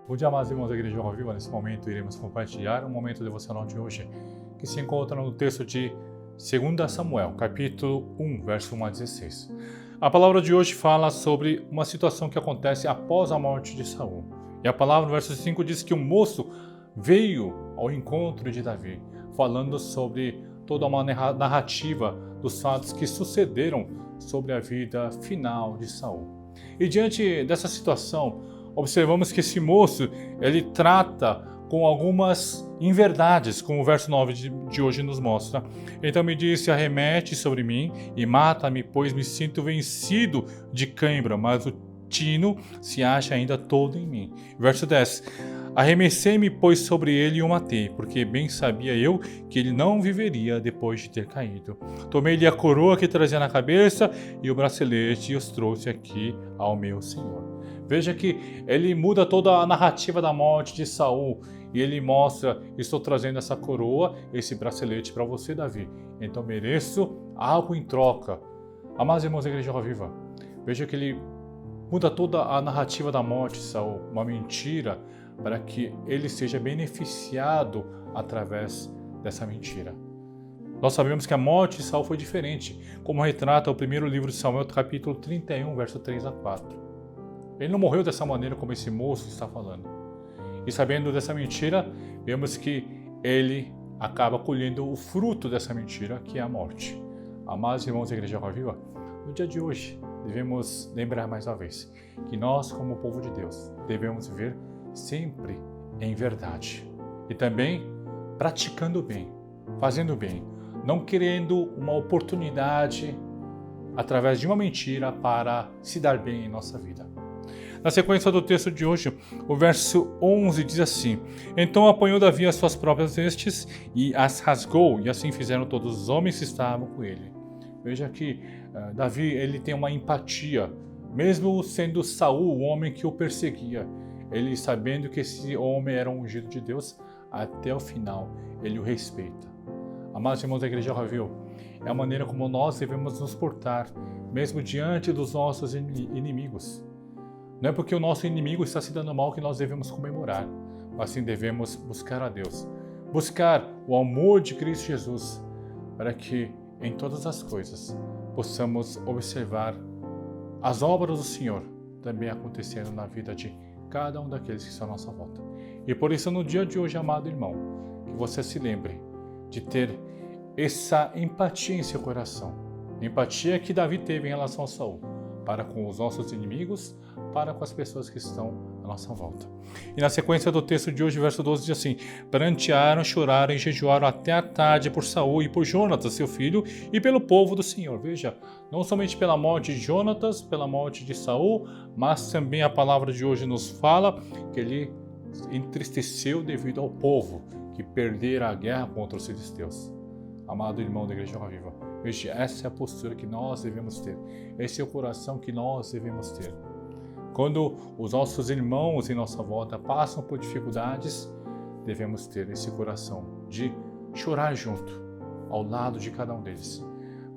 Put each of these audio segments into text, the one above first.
Bom dia, amados irmãos da Igreja Roca Viva. Nesse momento iremos compartilhar um momento devocional de hoje que se encontra no texto de 2 Samuel, capítulo 1, verso 1 a 16. A palavra de hoje fala sobre uma situação que acontece após a morte de Saul. E a palavra no verso 5 diz que um moço veio ao encontro de Davi, falando sobre toda uma narrativa dos fatos que sucederam sobre a vida final de Saul. E diante dessa situação, observamos que esse moço, ele trata com algumas inverdades, como o verso 9 de hoje nos mostra. Então me disse: arremete sobre mim e mata-me, pois me sinto vencido de cãibra, mas o tino se acha ainda todo em mim. Verso 10. Arremessei-me, pois, sobre ele e o matei, porque bem sabia eu que ele não viveria depois de ter caído. Tomei-lhe a coroa que trazia na cabeça e o bracelete e os trouxe aqui ao meu senhor. Veja que ele muda toda a narrativa da morte de Saul e ele mostra: estou trazendo essa coroa, esse bracelete para você, Davi. Então mereço algo em troca. Amados irmãos da Igreja Roca Viva, veja que ele muda toda a narrativa da morte de Saul, uma mentira, para que ele seja beneficiado através dessa mentira. Nós sabemos que a morte de Saul foi diferente, como retrata o primeiro livro de Samuel, capítulo 31, verso 3 a 4. Ele não morreu dessa maneira como esse moço está falando. E sabendo dessa mentira, vemos que ele acaba colhendo o fruto dessa mentira, que é a morte. Amados irmãos da Igreja Roca Viva, no dia de hoje, devemos lembrar mais uma vez que nós, como povo de Deus, devemos viver sempre em verdade. E também praticando o bem, fazendo o bem, não querendo uma oportunidade através de uma mentira para se dar bem em nossa vida. Na sequência do texto de hoje, o verso 11 diz assim: então apanhou Davi as suas próprias vestes e as rasgou, e assim fizeram todos os homens que estavam com ele. Veja que Davi, ele tem uma empatia, mesmo sendo Saul o homem que o perseguia. Ele, sabendo que esse homem era um ungido de Deus, até o final ele o respeita. Amados irmãos da Igreja Roca Viva, é a maneira como nós devemos nos portar, mesmo diante dos nossos inimigos. Não é porque o nosso inimigo está se dando mal que nós devemos comemorar, mas sim devemos buscar a Deus, buscar o amor de Cristo Jesus, para que em todas as coisas possamos observar as obras do Senhor também acontecendo na vida de cada um daqueles que estão à nossa volta. E por isso, no dia de hoje, amado irmão, que você se lembre de ter essa empatia em seu coração, empatia que Davi teve em relação a Saul, para com os nossos inimigos, para com as pessoas que estão à nossa volta. E na sequência do texto de hoje, verso 12 diz assim: prantearam, choraram e jejuaram até a tarde por Saul e por Jonatas, seu filho, e pelo povo do Senhor. Veja, não somente pela morte de Jonatas, pela morte de Saul, mas também a palavra de hoje nos fala que ele entristeceu devido ao povo que perdera a guerra contra os filisteus. Amado irmão da Igreja Roca Viva, veja, essa é a postura que nós devemos ter, esse é o coração que nós devemos ter. Quando os nossos irmãos em nossa volta passam por dificuldades, devemos ter esse coração de chorar junto, ao lado de cada um deles,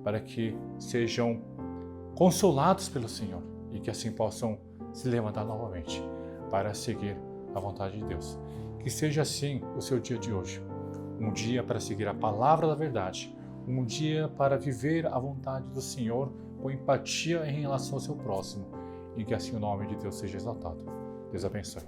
para que sejam consolados pelo Senhor e que assim possam se levantar novamente para seguir a vontade de Deus. Que seja assim o seu dia de hoje, um dia para seguir a palavra da verdade, um dia para viver a vontade do Senhor com empatia em relação ao seu próximo, e que assim o nome de Deus seja exaltado. Deus abençoe.